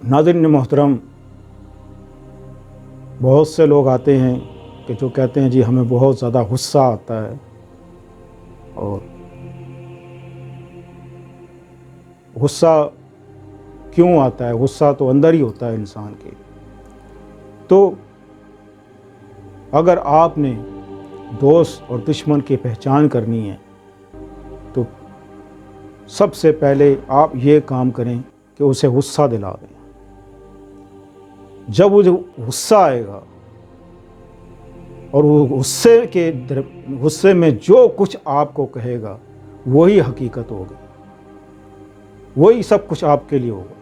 ناظرین محترم، بہت سے لوگ آتے ہیں کہ جو کہتے ہیں جی ہمیں بہت زیادہ غصہ آتا ہے، اور غصہ کیوں آتا ہے؟ غصہ تو اندر ہی ہوتا ہے انسان کے۔ تو اگر آپ نے دوست اور دشمن کی پہچان کرنی ہے تو سب سے پہلے آپ یہ کام کریں کہ اسے غصہ دلا دیں۔ جب وہ غصہ آئے گا اور وہ غصے میں جو کچھ آپ کو کہے گا وہی حقیقت ہوگی، وہی سب کچھ آپ کے لیے ہوگا،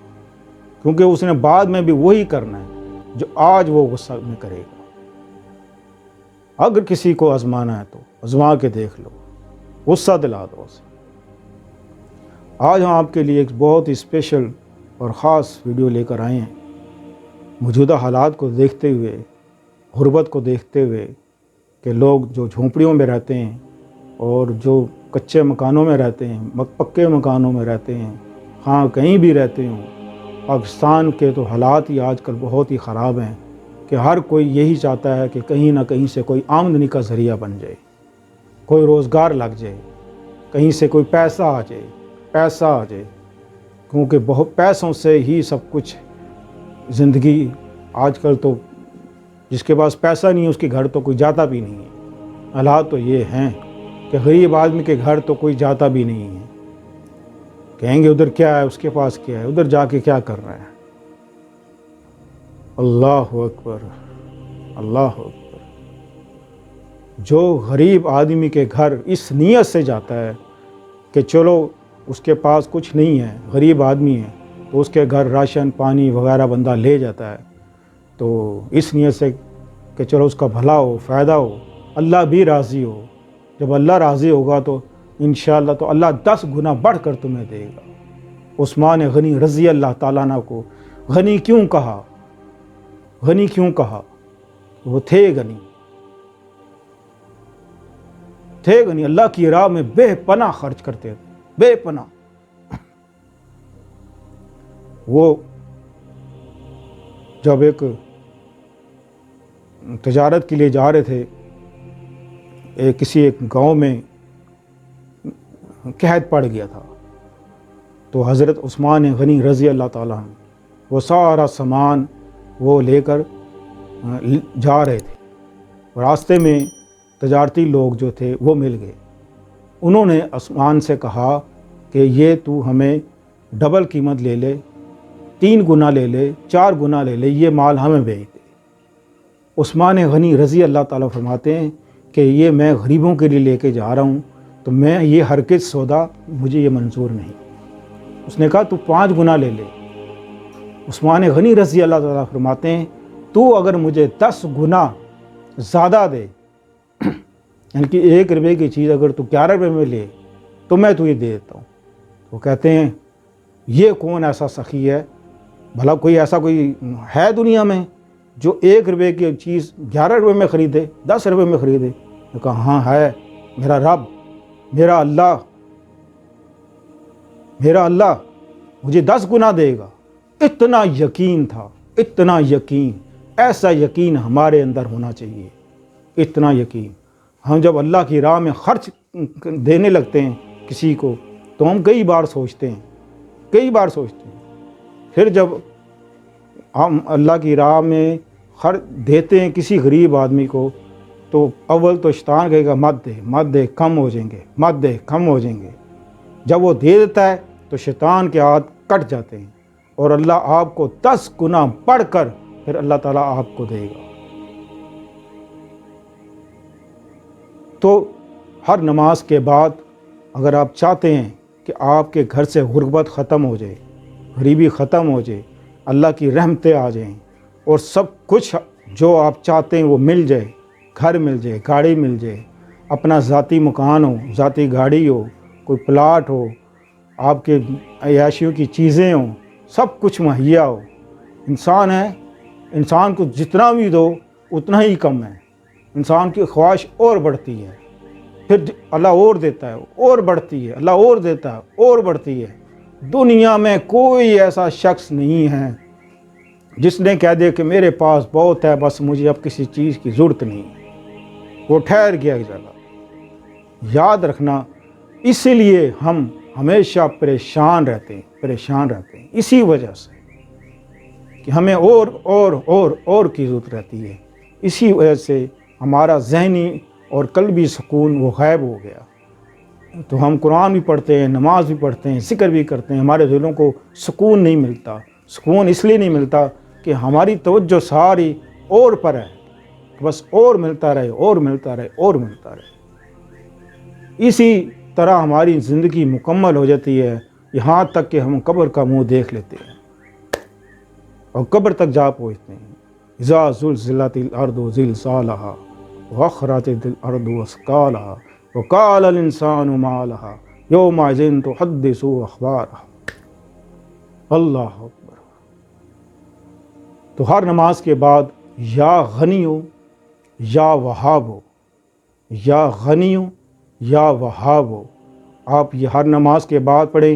کیونکہ اس نے بعد میں بھی وہی کرنا ہے جو آج وہ غصہ میں کرے گا۔ اگر کسی کو آزمانا ہے تو آزما کے دیکھ لو، غصہ دلا دو اسے۔ آج ہم آپ کے لیے ایک بہت ہی اسپیشل اور خاص ویڈیو لے کر آئے ہیں۔ موجودہ حالات کو دیکھتے ہوئے، غربت کو دیکھتے ہوئے کہ لوگ جو جھونپڑیوں میں رہتے ہیں اور جو کچے مکانوں میں رہتے ہیں، پکے مکانوں میں رہتے ہیں، ہاں کہیں بھی رہتے ہوں، پاکستان کے تو حالات ہی آج کل بہت ہی خراب ہیں کہ ہر کوئی یہی چاہتا ہے کہ کہیں نہ کہیں سے کوئی آمدنی کا ذریعہ بن جائے، کوئی روزگار لگ جائے، کہیں سے کوئی پیسہ آ جائے، کیونکہ بہت پیسوں سے ہی سب کچھ زندگی آج کل تو جس کے پاس پیسہ نہیں ہے اس کے گھر تو کوئی جاتا بھی نہیں ہے۔ حالات تو یہ ہیں کہ غریب آدمی کے گھر تو کوئی جاتا بھی نہیں ہے۔ کہیں گے ادھر کیا ہے، اس کے پاس کیا ہے، ادھر جا کے کیا کر رہا ہے۔ اللہ اکبر، اللہ اکبر۔ جو غریب آدمی کے گھر اس نیت سے جاتا ہے کہ چلو اس کے پاس کچھ نہیں ہے، غریب آدمی ہے، تو اس کے گھر راشن پانی وغیرہ بندہ لے جاتا ہے، تو اس نیت سے کہ چلو اس کا بھلا ہو، فائدہ ہو، اللہ بھی راضی ہو۔ جب اللہ راضی ہوگا تو انشاءاللہ تو اللہ 10 گنا بڑھ کر تمہیں دے گا۔ عثمان غنی رضی اللہ تعالیٰ عنہ کو غنی کیوں کہا؟ غنی کیوں کہا؟ وہ تھے غنی، اللہ کی راہ میں بے پناہ خرچ کرتے تھے، بے پناہ۔ وہ جب ایک تجارت کے لیے جا رہے تھے، کسی ایک گاؤں میں قحط پڑ گیا تھا، تو حضرت عثمان غنی رضی اللہ تعالیٰ عنہ وہ سارا سامان وہ لے کر جا رہے تھے۔ راستے میں تجارتی لوگ جو تھے وہ مل گئے۔ انہوں نے عثمان سے کہا کہ یہ تو ہمیں ڈبل قیمت لے لے، 3 گنا لے لے، 4 گنا لے لے، یہ مال ہمیں بیچ دے۔ عثمان غنی رضی اللہ تعالیٰ فرماتے ہیں کہ یہ میں غریبوں کے لیے لے کے جا رہا ہوں، تو میں یہ ہرگز سودا مجھے یہ منظور نہیں۔ اس نے کہا تو 5 گنا لے لے۔ عثمان غنی رضی اللہ تعالیٰ فرماتے ہیں تو اگر مجھے 10 گنا زیادہ دے، یعنی کہ 1 روپے کی چیز اگر تو 11 روپے میں لے تو میں تجھے دے دیتا ہوں۔ وہ کہتے ہیں یہ کون ایسا سخی ہے؟ بھلا کوئی ایسا کوئی ہے دنیا میں جو 1 روپے کی چیز 11 روپے میں خریدے، 10 روپے میں خریدے؟ میں کہا ہاں ہے، میرا رب، میرا اللہ مجھے 10 گنا دے گا۔ اتنا یقین تھا، اتنا یقین، ایسا یقین ہمارے اندر ہونا چاہیے، اتنا یقین۔ ہم جب اللہ کی راہ میں خرچ دینے لگتے ہیں کسی کو تو ہم کئی بار سوچتے ہیں، پھر جب ہم اللہ کی راہ میں خرچ دیتے ہیں کسی غریب آدمی کو تو اول تو شیطان کہے گا مت دے، کم ہو جائیں گے۔ جب وہ دے دیتا ہے تو شیطان کے ہاتھ کٹ جاتے ہیں اور اللہ آپ کو 10 گنا بڑھ کر پھر اللہ تعالیٰ آپ کو دے گا۔ تو ہر نماز کے بعد اگر آپ چاہتے ہیں کہ آپ کے گھر سے غربت ختم ہو جائے، غریبی ختم ہو جائے، اللہ کی رحمتیں آ جائیں اور سب کچھ جو آپ چاہتے ہیں وہ مل جائے، گھر مل جائے، گاڑی مل جائے، اپنا ذاتی مکان ہو، ذاتی گاڑی ہو، کوئی پلاٹ ہو، آپ کے عیاشیوں کی چیزیں ہوں، سب کچھ مہیا ہو۔ انسان ہے، انسان کو جتنا بھی دو اتنا ہی کم ہے۔ انسان کی خواہش اور بڑھتی ہے، پھر اللہ اور دیتا ہے، اور بڑھتی ہے، اللہ اور دیتا ہے، اور بڑھتی ہے۔ دنیا میں کوئی ایسا شخص نہیں ہے جس نے کہہ دیا کہ میرے پاس بہت ہے، بس مجھے اب کسی چیز کی ضرورت نہیں ہے، وہ ٹھہر گیا ایک جگہ۔ یاد رکھنا، اسی لیے ہم ہمیشہ پریشان رہتے ہیں اسی وجہ سے کہ ہمیں اور کی ضرورت رہتی ہے۔ اسی وجہ سے ہمارا ذہنی اور قلبی سکون وہ غائب ہو گیا۔ تو ہم قرآن بھی پڑھتے ہیں، نماز بھی پڑھتے ہیں، ذکر بھی کرتے ہیں، ہمارے دلوں کو سکون نہیں ملتا۔ سکون اس لیے نہیں ملتا کہ ہماری توجہ ساری اور پر ہے، بس اور ملتا رہے۔ اسی طرح ہماری زندگی مکمل ہو جاتی ہے، یہاں تک کہ ہم قبر کا منہ دیکھ لیتے ہیں اور قبر تک جا پہنچتے ہیں۔ اذا زلزلت الارض زلزالها واخرجت الارض اثقالها وقال الانسان ما لها يومئذ تحدث اخبارها۔ اللہ اکبر۔ تو ہر نماز کے بعد یا غنیو یا وہابو، یا غنیو یا وہابو، آپ یہ ہر نماز کے بعد پڑھیں،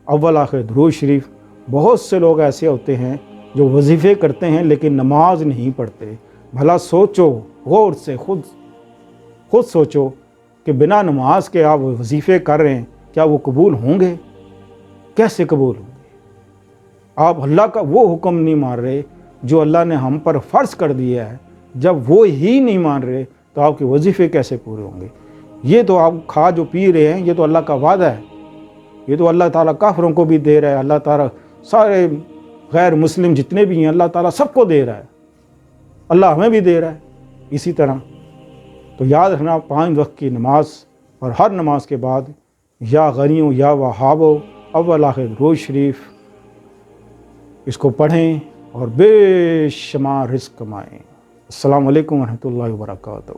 اول آخر درود شریف۔ بہت سے لوگ ایسے ہوتے ہیں جو وظیفے کرتے ہیں لیکن نماز نہیں پڑھتے۔ بھلا سوچو، غور سے خود سوچو کہ بنا نماز کے آپ وظیفے کر رہے ہیں، کیا وہ قبول ہوں گے؟ کیسے قبول ہوں گے؟ آپ اللہ کا وہ حکم نہیں مان رہے جو اللہ نے ہم پر فرض کر دیا ہے۔ جب وہ ہی نہیں مان رہے تو آپ کے وظیفے کیسے پورے ہوں گے؟ یہ تو آپ کھا جو پی رہے ہیں، یہ تو اللہ کا وعدہ ہے، یہ تو اللہ تعالیٰ کافروں کو بھی دے رہا ہے، اللہ تعالیٰ سارے غیر مسلم جتنے بھی ہیں اللہ تعالیٰ سب کو دے رہا ہے، اللہ ہمیں بھی دے رہا ہے اسی طرح۔ تو یاد رکھنا، 5 وقت کی نماز اور ہر نماز کے بعد یا غنیوں یا وہابو، اول آخر درود شریف، اس کو پڑھیں اور بے شمار رزق کمائیں۔ السلام علیکم ورحمۃ اللہ وبرکاتہ۔